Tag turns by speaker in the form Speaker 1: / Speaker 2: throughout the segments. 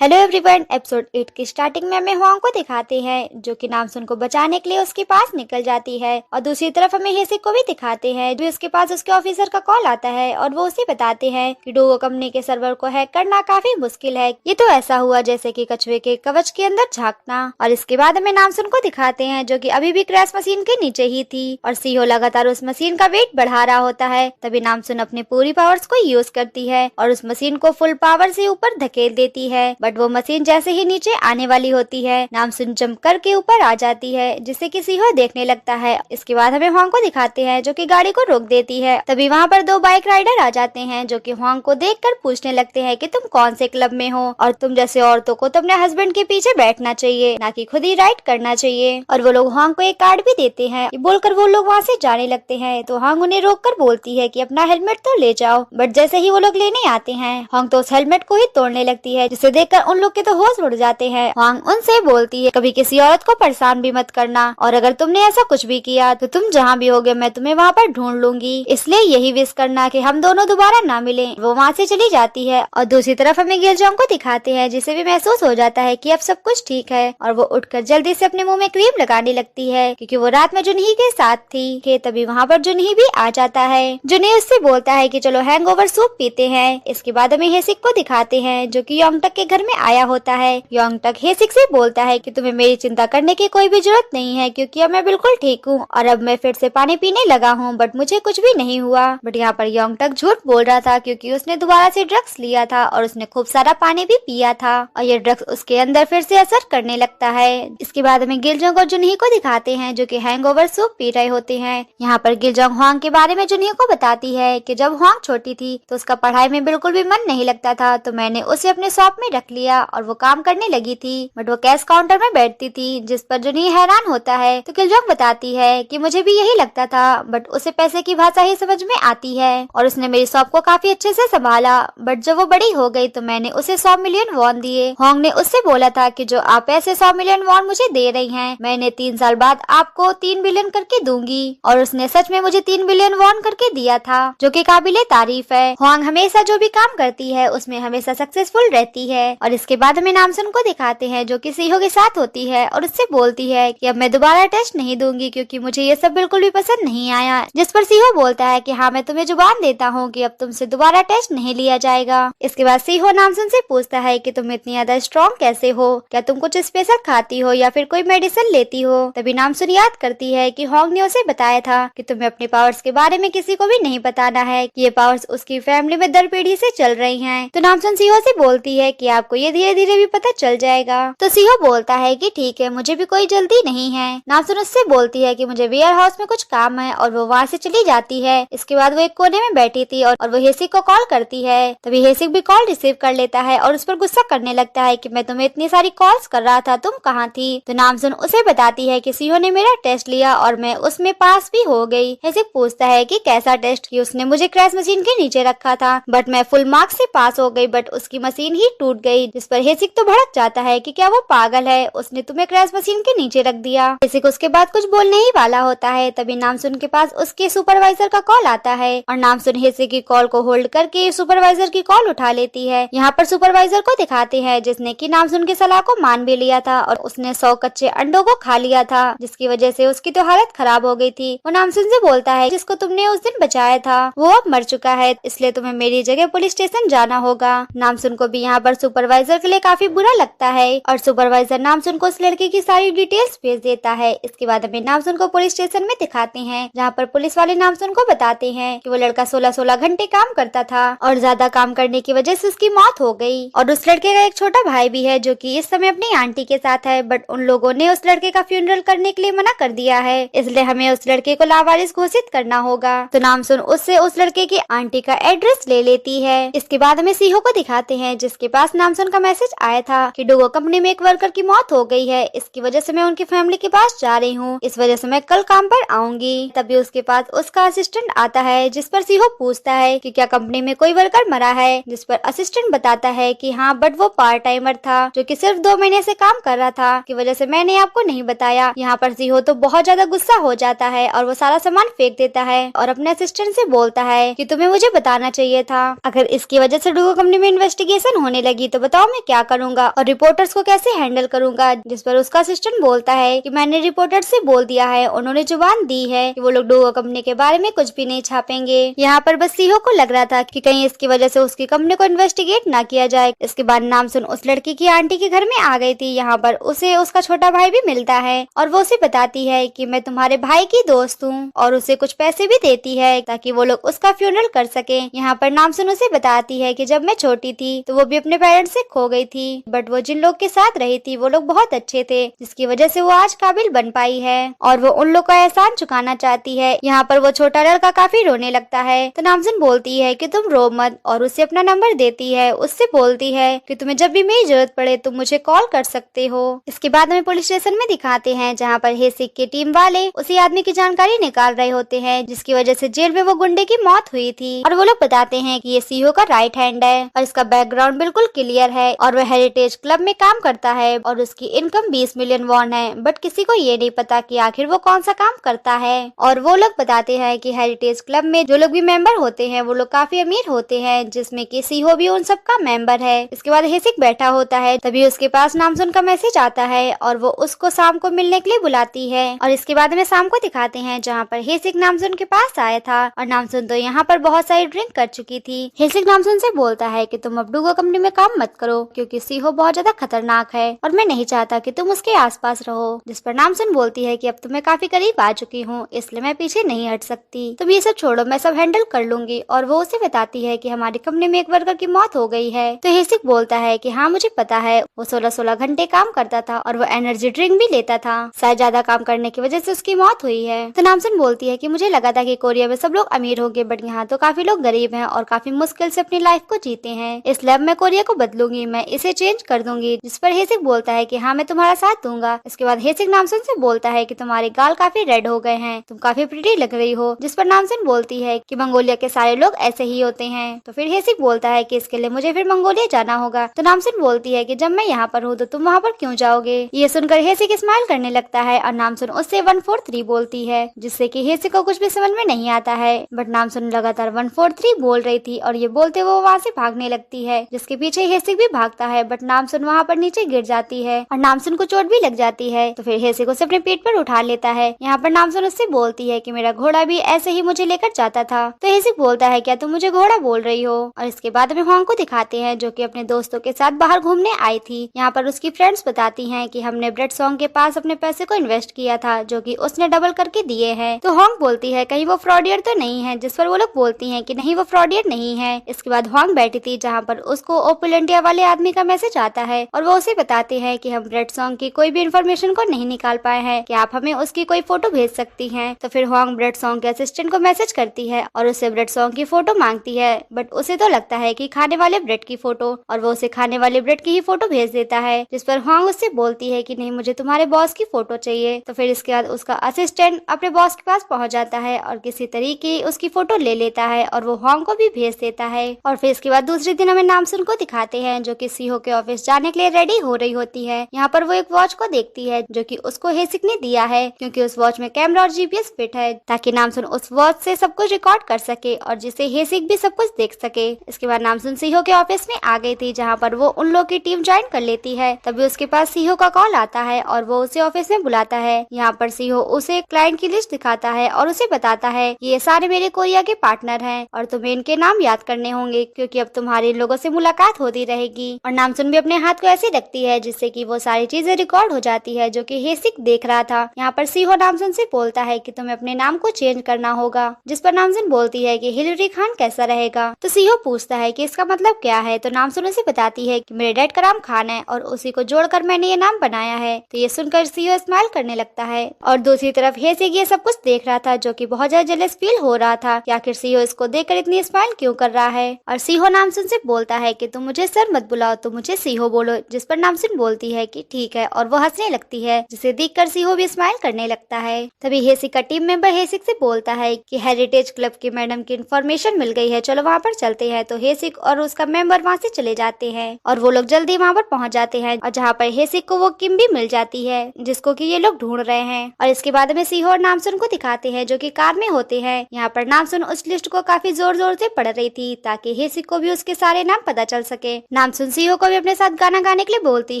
Speaker 1: Hello everyone, episode 8 की starting में हमें हुआंग को दिखाते हैं जो कि नामसुन को बचाने के लिए उसके पास निकल जाती है और दूसरी तरफ हमें हेसिक को भी दिखाते हैं जो उसके पास उसके ऑफिसर का कॉल आता है और वो उसे बताते हैं कि डोगो कंपनी के सर्वर को हैक करना काफी मुश्किल है। ये तो ऐसा हुआ जैसे कि कछुए के कवच के अंदर झांकना। और इसके बाद हमें नामसुन को दिखाते हैं जो कि अभी भी क्रैश मशीन के नीचे ही थी और सीहो लगातार उस मशीन का वेट बढ़ा रहा होता है। तभी नामसुन अपने पूरी पावर्स को यूज करती है और उस मशीन को फुल पावर से ऊपर धकेल देती है, बट वो मशीन जैसे ही नीचे आने वाली होती है नामसुन जंप करके ऊपर आ जाती है जिससे कि सीहो देखने लगता है। इसके बाद हमें हुआंग को दिखाते हैं जो कि गाड़ी को रोक देती है। तभी वहाँ पर दो बाइक राइडर आ जाते हैं जो कि हुआंग को देखकर पूछने लगते हैं कि तुम कौन से क्लब में हो और तुम जैसे औरतों को तो अपने हस्बैंड के पीछे बैठना चाहिए, ना कि खुद ही राइड करना चाहिए। और वो लोग हुआंग को एक कार्ड भी देते हैं। बोलकर वो लोग वहाँ से जाने लगते हैं तो हुआंग उन्हें रोक कर बोलती है कि अपना हेलमेट तो ले जाओ, बट जैसे ही वो लोग लेने आते हैं हुआंग तो उस हेलमेट को ही तोड़ने लगती है जिसे देखकर उन लोग के तो होश उड़ जाते हैं। हुआंग उनसे बोलती है कभी किसी औरत को परेशान भी मत करना और अगर तुमने ऐसा कुछ भी किया तो तुम जहाँ भी होगे मैं तुम्हें वहाँ पर ढूंढ लूंगी, इसलिए यही विश करना कि हम दोनों दोबारा ना मिले। वो वहाँ से चली जाती है और दूसरी तरफ हमें गिलजोंग को दिखाते हैं जिसे भी महसूस हो जाता है कि अब सब कुछ ठीक है और वो उठकर जल्दी से अपने मुंह में क्रीम लगाने लगती है क्योंकि वो रात में जुनही के साथ थी। तभी वहाँ पर जुनही भी आ जाता है। जुनही उससे बोलता है कि चलो हैंगओवर सूप पीते हैं। इसके बाद हमें हेसिक को दिखाते हैं जो कि योंगटक के घर में आया होता है। योंगटक हेसिक से बोलता है कि तुम्हें मेरी चिंता करने की कोई भी जरूरत नहीं है क्योंकि अब मैं बिल्कुल ठीक हूँ और अब मैं फिर से पानी पीने लगा हूँ, बट मुझे कुछ भी नहीं हुआ। बट यहाँ पर योंगटक झूठ बोल रहा था क्योंकि उसने दोबारा से ड्रग्स लिया था और उसने खूब सारा पानी भी पिया था और ये ड्रग्स उसके अंदर फिर से असर करने लगता है। इसके बाद हमें गिलजोंग और जुनही को दिखाते हैं जो कि हैंगओवर सूप पी रहे होते हैं। यहाँ पर गिलजोंग हुआंग के बारे में जुनही को बताती है कि जब हुआंग छोटी थी तो उसका पढ़ाई में बिल्कुल भी मन नहीं लगता था, तो मैंने उसे अपने शॉप में रख लिया और वो काम करने लगी थी, बट वो कैश काउंटर में बैठती थी, जिस पर जुनही हैरान होता है। तो गिलजोंग बताती है कि मुझे भी यही लगता था, बट उसे पैसे की भाषा ही समझ में आती है और उसने मेरी शॉप को काफी अच्छे से संभाला, बट जब वो बड़ी हो गई तो मैंने उसे 100 मिलियन वॉन दिए। हुआंग ने उससे बोला था कि जो आप ऐसे 100 मिलियन वॉन मुझे दे रही हैं, मैंने 3 साल बाद आपको 3 बिलियन करके दूंगी, और उसने सच में मुझे 3 बिलियन वॉन करके दिया था जो कि काबिले तारीफ है। हुआंग हमेशा जो भी काम करती है उसमें हमेशा सक्सेसफुल रहती है। और इसके बाद हमें नामसुन को दिखाते हैं जो कि सीहो के साथ होती है और उससे बोलती है कि अब मैं दोबारा टेस्ट नहीं दूंगी क्योंकि मुझे ये सब बिल्कुल भी पसंद नहीं आया, जिस पर सीहो बोलता है कि हाँ मैं तुम्हें जुबान देता हूँ कि अब तुमसे दोबारा टेस्ट नहीं लिया जाएगा। इसके बाद सीहो नामसुन से पूछता है कि तुम इतनी ज्यादा स्ट्रॉन्ग कैसे हो, क्या तुम कुछ स्पेशल खाती हो या फिर कोई मेडिसिन लेती हो। तभी नामसुन याद करती है कि हुआंग ने उसे बताया था कि तुम्हें अपने पावर्स के बारे में किसी को भी नहीं बताना है, कि ये पावर्स उसकी फैमिली में दर पीढ़ी से चल रही हैं। तो नामसुन सीहो से बोलती है कि आपको ये धीरे धीरे भी पता चल जाएगा। तो सीहो बोलता है कि ठीक है, मुझे भी कोई जल्दी नहीं है। नामसुन उससे बोलती है कि मुझे वेयर हाउस में कुछ काम है और वो वहाँ से चली जाती है। इसके बाद वो एक कोने में बैठी थी और वो हेसिक को कॉल करती है। तभी हेसिक भी कॉल रिसीव कर लेता है और उस पर गुस्सा करने लगता है कि मैं तुम्हें इतनी सारी कॉल्स कर रहा था, तुम कहाँ थी। तो नामसुन उसे बताती है कि सीहो ने मेरा टेस्ट लिया और मैं उसमें पास भी हो गई। हेसिक पूछता है कि कैसा टेस्ट, कि उसने मुझे क्रैश मशीन के नीचे रखा था बट मैं फुल मार्क्स से पास हो गई, बट उसकी मशीन ही टूट गई। जिस पर हेसिक तो भड़क जाता है कि क्या वो पागल है, उसने तुम्हें क्रैश मशीन के नीचे रख दिया। हेसिक उसके बाद कुछ बोलने ही वाला होता है तभी नामसुन के पास उसके सुपरवाइजर का कॉल आता है और नामसुन हेसिक की कॉल को होल्ड करके सुपरवाइजर की कॉल उठा लेती है। यहाँ पर सुपरवाइजर को दिखाते हैं जिसने की नामसुन की सलाह को मान भी लिया था और उसने 100 कच्चे अंडों को खा लिया था, जिसकी वजह से उसकी तो हालत खराब हो गई थी। वो नामसुन से बोलता है जिसको तुमने उस दिन बचाया था वो अब मर चुका है, इसलिए तुम्हें मेरी जगह पुलिस स्टेशन जाना होगा। नामसुन को भी यहाँ पर सुपरवाइजर के लिए काफी बुरा लगता है और सुपरवाइजर नामसुन को उस लड़के की सारी डिटेल्स भेज देता है। इसके बाद हमें नामसुन को पुलिस स्टेशन में दिखाते हैं जहाँ पर पुलिस वाले नामसुन को बताते हैं कि वो लड़का 16-16 घंटे काम करता था और ज्यादा काम करने की वजह से उसकी मौत हो गई। और उस लड़के का एक छोटा भाई भी है जो कि इस समय अपनी आंटी के साथ है, बट उन लोगों ने उस लड़के का फ्यूनरल करने के लिए मना कर दिया है, इसलिए हमें उस लड़के को लावारिस घोषित करना होगा। तो नामसुन उससे उस लड़के की आंटी का एड्रेस ले लेती है। इसके बाद हमें सीहो को दिखाते हैं जिसके पास नामसुन का मैसेज आया था कि डोगो कंपनी में एक वर्कर की मौत हो गई है, इसकी वजह से मैं उनकी फैमिली के पास जा रही हूँ, इस वजह से मैं कल काम पर आऊंगी। तभी उसके पास उसका असिस्टेंट आता है जिस पर सीहो पूछता है कि क्या कंपनी में कोई वर्कर मरा है, जिस पर असिस्टेंट बताता है कि हाँ, बट वो पार्ट टाइमर था जो कि सिर्फ 2 महीने से काम कर रहा था, की वजह से मैंने आपको नहीं बताया। यहाँ पर सीहो तो बहुत ज्यादा गुस्सा हो जाता है और वो सारा सामान फेंक देता है और अपने असिस्टेंट से बोलता है कि तुम्हें मुझे बताना चाहिए था, अगर इसकी वजह से डोगो कंपनी में इन्वेस्टिगेशन होने लगी तो बताओ मैं क्या करूंगा और रिपोर्टर्स को कैसे हैंडल करूंगा। जिस पर उसका असिस्टेंट बोलता है कि मैंने रिपोर्टर से बोल दिया है, उन्होंने जुबान दी है कि वो लोग डोगो कंपनी के बारे में कुछ भी नहीं छापेंगे। यहाँ पर बस सीहो को लग रहा था कि कहीं इसकी वजह से उसकी कंपनी को इन्वेस्टिगेट ना किया जाए। इसके बाद नामसुन उस लड़की की आंटी के घर में आ गई थी। यहाँ पर उसे उसका छोटा भाई भी मिलता है और वो उसे बताती है कि मैं तुम्हारे भाई की दोस्त हूँ और उसे कुछ पैसे भी देती है ताकि वो लोग उसका फ्यूनरल कर सके। यहाँ पर नामसुन उसे बताती है कि जब मैं छोटी थी तो वो भी अपने पेरेंट्स से खो गई थी, बट वो जिन लोग के साथ रही थी वो लोग बहुत अच्छे थे, जिसकी वजह से वो आज काबिल बन पाई है और वो उन लोग का एहसान चुकाना चाहती है। यहाँ पर वो छोटा लड़का काफी रोने लगता है तो नामसुन बोलती है कि तुम रो मत और उसे अपना नंबर देती है। उससे बोलती है कि तुम्हें जब भी मेरी जरूरत पड़े तुम मुझे कॉल कर सकते हो। इसके बाद हमें पुलिस स्टेशन में दिखाते हैं जहाँ पर हेसिक की टीम वाले उसी आदमी की जानकारी निकाल रहे होते हैं जिसकी वजह से जेल में वो गुंडे की मौत हुई थी और वो लोग बताते हैं कि ये सीहो का राइट हैंड है और इसका बैकग्राउंड बिल्कुल क्लियर है और वह हेरिटेज क्लब में काम करता है और उसकी इनकम 20 मिलियन वॉन है, बट किसी को ये नहीं पता कि आखिर वो कौन सा काम करता है। और वो लोग बताते हैं कि हेरिटेज क्लब में जो लोग भी मेंबर होते हैं वो लोग काफी अमीर होते हैं, जिसमें कि सीहो भी उन सब का मेंबर है। इसके बाद हेसिक बैठा होता है, तभी उसके पास नामसुन का मैसेज आता है और वो उसको शाम को मिलने के लिए बुलाती है। और इसके बाद में शाम को दिखाते हैं जहाँ पर हेसिक नामसुन के पास आया था और नामसुन तो यहाँ पर बहुत सारी ड्रिंक कर चुकी थी। हेसिक नामसुन से बोलता है कि तुम अब डूगो कंपनी में काम मत करो क्योंकि सीहो बहुत ज्यादा खतरनाक है और मैं नहीं चाहता कि तुम उसके आसपास रहो। जिस पर नामसुन बोलती है कि अब तो मैं काफी करीब आ चुकी हूँ इसलिए मैं पीछे नहीं हट सकती, तुम ये सब छोड़ो, मैं सब हैंडल कर लूंगी। और वो उसे बताती है कि हमारी कंपनी में एक वर्कर की मौत हो गई है। तो हेसिक बोलता है कि हाँ मुझे पता है, वो 16-16 घंटे काम करता था और वो एनर्जी ड्रिंक भी लेता था, शायद ज्यादा काम करने की वजह से उसकी मौत हुई है। तो नामसुन बोलती है कि मुझे लगा था कि कोरिया में सब लोग अमीर होंगे बट यहाँ तो काफी लोग गरीब हैं और काफी मुश्किल से अपनी लाइफ को जीते हैं, इसलिए अब मैं कोरिया को बदलूंगी, मैं इसे चेंज कर दूंगी। जिस पर हेसिक बोलता है कि हाँ मैं तुम्हारा साथ दूंगा। इसके बाद हेसिक नामसुन से बोलता है कि तुम्हारे गाल काफी रेड हो गए हैं, तुम काफी प्रिटी लग रही हो। जिस पर नामसुन बोलती है कि मंगोलिया के सारे लोग ऐसे ही होते हैं। तो फिर हेसिक बोलता है कि इसके लिए मुझे फिर मंगोलिया जाना होगा। तो नामसुन बोलती है कि जब मैं यहाँ पर हूँ तो तुम वहाँ पर क्यों जाओगे। ये सुनकर हेसिक स्माइल करने लगता है और नामसुन उससे 143 बोलती है, जिससे कि हेसिक को कुछ भी समझ में नहीं आता है, बट नामसुन लगातार 143 बोल रही थी और ये बोलते वो वहाँ से भागने लगती है, जिसके पीछे हेसिक भी भागता है बट नामसुन वहाँ पर नीचे गिर जाती है और नामसुन को चोट भी लग जाती है। तो फिर हेसिक उसे अपने पेट पर उठा लेता है। यहाँ पर नामसुन उससे बोलती है कि मेरा घोड़ा भी ऐसे ही मुझे लेकर जाता था। तो हेसिक बोलता है क्या तुम मुझे घोड़ा बोल रही हो। और इसके बाद में होंग को दिखाते हैं जो कि अपने दोस्तों के साथ बाहर घूमने आई थी। यहाँ पर उसकी फ्रेंड्स बताती हैं कि हमने ब्रेड सॉन्ग के पास अपने पैसे को इन्वेस्ट किया था जो कि उसने डबल करके दिए हैं। तो होंग बोलती है कहीं वो फ्रॉडियर तो नहीं है, जिस पर वो लोग बोलती हैं कि नहीं वो फ्रॉडियर नहीं है। इसके बाद होंग बैठी थी जहाँ पर उसको ओपल इंडिया वाले आदमी का मैसेज आता है और वो उसे बताते हैं कि हम ब्रेड सॉन्ग की कोई भी इन्फॉर्मेशन को नहीं निकाल पाए हैं, कि आप हमें उसकी कोई फोटो भेज सकती हैं। तो फिर होंग ब्रेड सॉन्ग के असिस्टेंट को मैसेज करती है और उससे ब्रेड सॉन्ग की फोटो मांगती है, बट उसे तो लगता है कि खाने वाले ब्रेड की फोटो, और वो उसे खाने वाले ब्रेड की ही फोटो भेज देता है। जिस पर होंग उससे बोलती है कि नहीं मुझे तुम्हारे बॉस की फोटो चाहिए। तो फिर इसके बाद उसका असिस्टेंट अपने बॉस के पास पहुंच जाता है और किसी तरीके उसकी फोटो ले लेता है और वो होंग को भी भेज देता है। और फिर इसके बाद दूसरे दिन हमें नामसुन को दिखाते हैं जो कि सीहो के ऑफिस जाने के लिए रेडी हो रही होती है। यहाँ पर वो एक वॉच को देखती है जो कि उसको हेसिक ने दिया है, क्योंकि उस वॉच में कैमरा और जीपीएस फिट है ताकि नामसुन उस वॉच से सब कुछ रिकॉर्ड कर सके और जिससे हेसिक भी सब कुछ देख सके। इसके बाद नामसुन सीहो के ऑफिस में आ गई थी जहाँ पर वो उन लोग की टीम ज्वाइन कर लेती है। तभी उसके पास सीहो का कॉल आता है और वो उसे ऑफिस में बुलाता है। यहाँ पर सीहो उसे क्लाइंट की लिस्ट दिखाता है और उसे बताता है कि ये सारे मेरे कोरिया के पार्टनर हैं और तुम्हें इनके नाम याद करने होंगे क्योंकि अब तुम्हारे इन लोगों से मुलाकात होती रहेगी। और नामसुन भी अपने हाथ को ऐसे रखती है जिससे कि वो सारी चीजें रिकॉर्ड हो जाती है जो कि हेसिक देख रहा था। यहाँ पर सीहो नामसुन से बोलता है कि तुम्हें अपने नाम को चेंज करना होगा, जिस पर नामसुन बोलती है कि हिलरी खान कैसा रहेगा। तो सीहो पूछता है कि इसका मतलब क्या है। तो नामसुन उसे बताती है कि मेरे डैड का नाम खान है और उसी को जोड़कर मैंने ये नाम बनाया है। तो ये सुनकर सीहो स्माइल करने लगता है और दूसरी तरफ हेसिक ये सब कुछ देख रहा था जो कि बहुत ज्यादा जेलस फील हो रहा था कि आखिर सीहो इसको देखकर इतनी स्माइल क्यों कर रहा है। और सीहो नामसुन से बोलता है कि तुम मुझे सर मत बुलाओ, तुम मुझे सीहो बोलो। जिस पर नामसुन बोलती है कि ठीक है और वो हंसने लगती है, जिसे देखकर सीहो भी स्माइल करने लगता है। तभी हेसिक का टीम मेंबर हेसिक से बोलता है कि हेरिटेज क्लब की मैडम की इन्फॉर्मेशन मिल गई है, चलो वहाँ पर चलते हैं। तो हेसिक और उसका मेंबर वहाँ से चले जाते हैं और वो लोग जल्दी वहाँ पर पहुँच जाते हैं और जहाँ पर हेसिक को वो किम भी मिल जाती है जिसको कि ये लोग ढूंढ रहे हैं। और इसके बाद में सीहो और नामसुन को दिखाते हैं जो कि कार में होते हैं। यहाँ पर नामसुन उस लिस्ट को काफी जोर जोर से पढ़ रही थी ताकि हेसिक को भी उसके सारे नाम पता चल सके। नामसुन सीहो को भी अपने साथ गाना गाने के लिए बोलती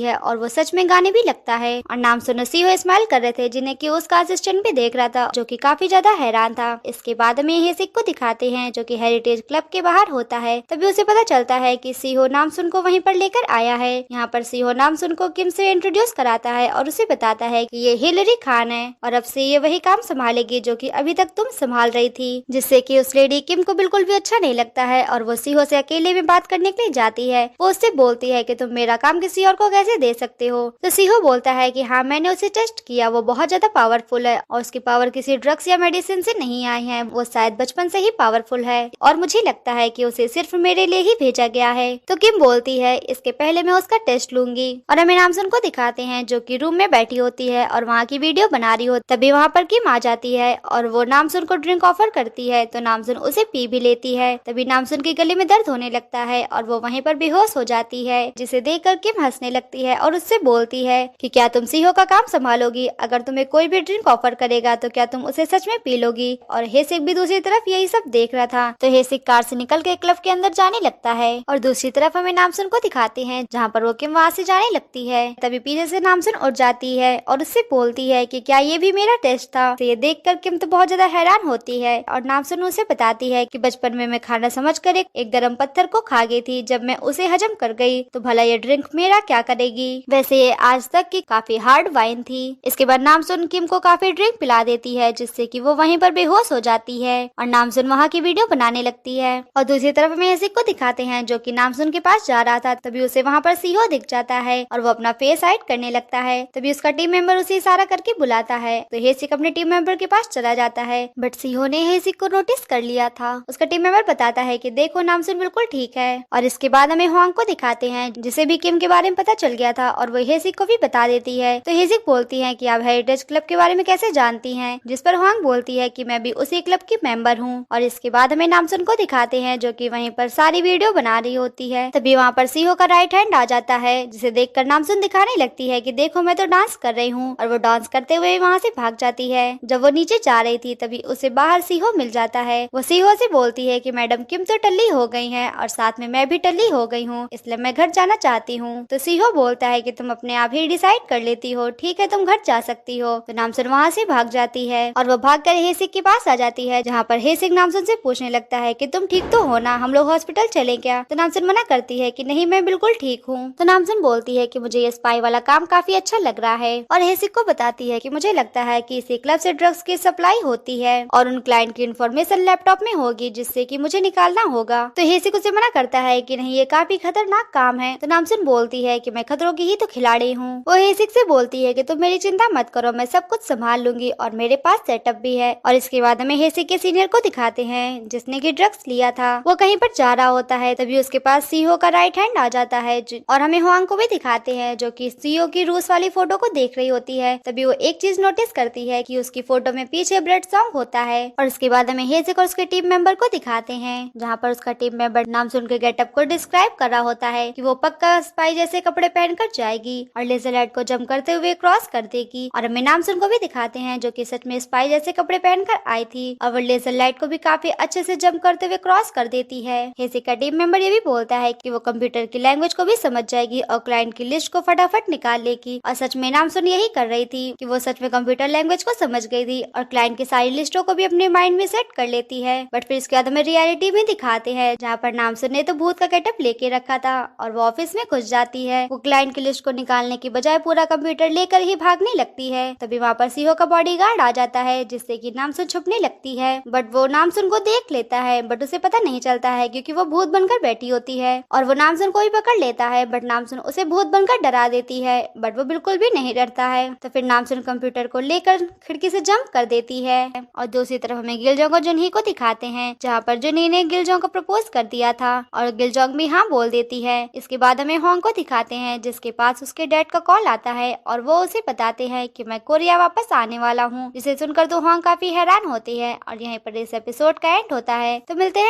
Speaker 1: है और वो सच में गाने भी लगता है। और नामसुन और सीहो स्माइल कर रहे थे, जिन्हें कि उसका असिस्टेंट भी देख रहा था, जो कि काफी ज्यादा हैरान था। इसके बाद में हेसिक को दिखाते हैं, जो कि हेरिटेज क्लब के बाहर होता है। तभी उसे पता चलता है कि सीहो नामसुन को वहीं पर लेकर आया है। यहाँ पर सीहो नामसुन को किम से इंट्रोड्यूस कराता है और उसे बताता है कि ये हिलरी खान है और अब से ये वही काम संभालेगी जो कि अभी तक तुम संभाल रही थी, जिससे कि उस लेडी किम को बिल्कुल भी अच्छा नहीं लगता है और वो सीहो से अकेले में बात करने के लिए जाती है। वो उससे बोलती है कि तुम मेरा काम किसी और को कैसे दे सकते हो। तो सीहो बोलता है कि हाँ, मैंने उसे टेस्ट किया, वो बहुत ज्यादा पावरफुल है और उसकी पावर किसी ड्रग्स या मेडिसिन से नहीं आई है, वो शायद बचपन से ही पावरफुल है और मुझे लगता है कि उसे सिर्फ मेरे लिए ही भेजा गया है। तो किम बोलती है इसके पहले मैं उसका टेस्ट लूंगी। और हमें नामसुन को दिखाते हैं, जो कि रूम में बैठी होती है और वहाँ की वीडियो बना रही होती। तभी वहाँ पर किम आ जाती है और वो नामसुन को ड्रिंक ऑफर करती है, तो नामसुन उसे पी भी लेती है। तभी नामसुन की गले में दर्द होने लगता है और वो वहीं पर बेहोश हो जाती है, जिसे देखकर किम हंसने लगती है और उससे बोलती है कि क्या तुम सीहो का काम संभालोगी? अगर तुम्हें कोई भी ड्रिंक ऑफर करेगा तो क्या तुम उसे सच में पी लोगी? और हेसिक भी दूसरी तरफ यही सब देख रहा था। तो हेसिक कार से निकल के क्लब के अंदर जाने लगता है और दूसरी तरफ हमें नामसुन को दिखाते हैं, जहाँ पर वो किम वहाँ से जाने लगती है। तभी पीछे से नामसुन उठ जाती है और उससे बोलती है कि क्या ये भी मेरा टेस्ट था? तो ये देखकर किम तो बहुत ज्यादा हैरान होती है और नामसुन उसे बताती है कि बचपन में मैं खाना समझकर एक गर्म पत्थर को खा गई थी, जब मैं उसे हजम कर गई तो भला ये ड्रिंक मेरा क्या करेगी? वैसे ये आज तक की काफी हार्ड वाइन थी। इसके बाद नामसुन किम को काफी ड्रिंक पिला देती है, जिससे कि वो वहीं पर बेहोश हो जाती है और नामसुन वहाँ की वीडियो बनाने लगती है। और दूसरी तरफ हमें हेसिक को दिखाते हैं, जो कि नामसुन के पास जा रहा था। तभी उसे वहाँ पर सीहो दिख जाता है और वो अपना फेस हाइड करने लगता है। तभी उसका टीम मेंबर उसे इशारा करके बुलाता है, तो हेसिक अपने टीम मेंबर के पास चला जाता है। बट सीहो ने हेसिक को नोटिस कर लिया था। उसका टीम मेंबर बताता है कि देखो नामसुन बिल्कुल ठीक है। और इसके बाद हमें हुआंग को दिखाते हैं, जिसे भी किम के बारे में पता चल गया था और वो हेसिक को भी बता देती है। तो हेसिक बोलती है कि आप हेरिटेज क्लब के बारे में कैसे जानती हैं? जिस पर हुआंग बोलती है कि मैं भी उसी क्लब की मेंबर हूँ। और इसके बाद हमें नामसुन को दिखाते हैं, जो कि वहीं पर सारी वीडियो बना रही होती है। तभी वहाँ पर सीहो का राइट हैंड आ जाता है, जिसे देखकर नामसुन दिखाने लगती है कि देखो मैं तो डांस कर रही हूँ। और वो डांस करते हुए वहाँ से भाग जाती है। जब वो नीचे जा रही थी तभी उसे बाहर सीहो मिल जाता है। वो सीहो से बोलती है कि मैडम किम तो टल्ली हो गई है और साथ में मैं भी टल्ली हो गई हूँ, इसलिए मैं घर जाना चाहती हूँ। तो सीहो बोलता है कि तुम अपने आप ही डिसाइड कर लेती हो, ठीक है तुम घर जा सकती हो। तो नामसुन वहाँ से भाग जाती है और वो भागकर हेसिक के पास आ जाती है, जहाँ पर हेसिक नामसुन से पूछने लगता है कि तुम ठीक तो हो ना, हम लोग हॉस्पिटल चले क्या? तो नामसुन मना करती है कि नहीं मैं बिल्कुल ठीक हूँ। तो नामसुन बोलती है कि मुझे ये स्पाई वाला काम काफी अच्छा लग रहा है और हेसिक को बताती है कि मुझे लगता है कि इसी क्लब से ड्रग्स की सप्लाई होती है और उन क्लाइंट की इन्फॉर्मेशन लैपटॉप में होगी, जिससे कि मुझे निकालना होगा। तो हेसिक उसे मना करता है कि नहीं ये काफी खतरनाक काम है। तो नामसुन बोलती है कि मैं खतरों की ही तो खिलाड़ी हूँ। वो हेसिक से बोलती है कि तुम मेरी चिंता मत करो, मैं सब कुछ संभाल लूंगी और मेरे पास सेटअप भी है। और इसके बाद हमें हेसिक के सीनियर को दिखाते हैं, जिसने की ड्रग्स लिया था। वो कहीं पर जा रहा होता है, तभी उसके पास सीहो का राइट हैंड आ जाता है। और हमें हुआंग को भी दिखाते हैं, जो कि सीहो की रूस वाली फोटो को देख रही होती है। तभी वो एक चीज नोटिस करती है कि उसकी फोटो में पीछे ब्लड सॉन्ग होता है। और उसके बाद हमें हेसिक और उसके टीम मेंबर को दिखाते हैं, जहाँ पर उसका टीम मेंबर नामसुन के गेटअप को डिस्क्राइब कर रहा होता है कि वो पक्का स्पाई जैसे कपड़े पहनकर जाएगी और लेजर लाइट को जंप करते हुए क्रॉस कर देगी। और हमें नामसुन को भी दिखाते हैं, जो कि सच में स्पाई जैसे कपड़े पहनकर आई थी और वो लेजर लाइट को भी काफी अच्छे से जंप करते हुए क्रॉस कर देती है। हेसिक का टीम मेंबर ये भी बोलता है कि वो कंप्यूटर की लैंग्वेज को भी समझ जाएगी और क्लाइंट की लिस्ट को फटाफट निकाल लेगी। और सच में नामसुन यही कर रही थी कि वो सच में कंप्यूटर लैंग्वेज को समझ गई थी और क्लाइंट की सारी लिस्टों को भी अपने माइंड में सेट कर लेती है। बट फिर इसके बाद हमें रियलिटी में दिखाते हैं, जहाँ पर नामसुन ने तो भूत का गेटअप लेके रखा था और वो ऑफिस में घुस जाती है। वो क्लाइंट की लिस्ट को निकालने की बजाय पूरा कंप्यूटर लेकर ही भागने लगती है। तभी वहाँ पर सीहो का बॉडीगार्ड आ जाता है, जिससे कि नामसुन छुपने लगती है। बट वो नामसुन को देख लेता है, बट उसे पता नहीं चलता है क्योंकि वो भूत बनकर बैठी होती है। और वो नामसुन को भी पकड़ लेता है, बट नामसुन उसे भूत बनकर डरा देती है, बट वो बिल्कुल भी नहीं डरता है। तो फिर नामसुन कंप्यूटर को लेकर खिड़की से जंप कर देती है। और दूसरी तरफ हमें गिलजोंग और जुनही को दिखाते हैं, जहाँ पर जुनही ने गिलजोंग को प्रपोज कर दिया था और गिलजोंग भी हाँ बोल देती है। इसके बाद हमें होंग को दिखाते हैं, जिसके पास उसके डैड का कॉल आता है और वो उसे बताते हैं कि मैं कोरिया वापस आने वाला हूँ, जिसे सुनकर तो होंग काफी हैरान होती है। और यहीं पर इस एपिसोड का एंड होता है। तो मिलते हैं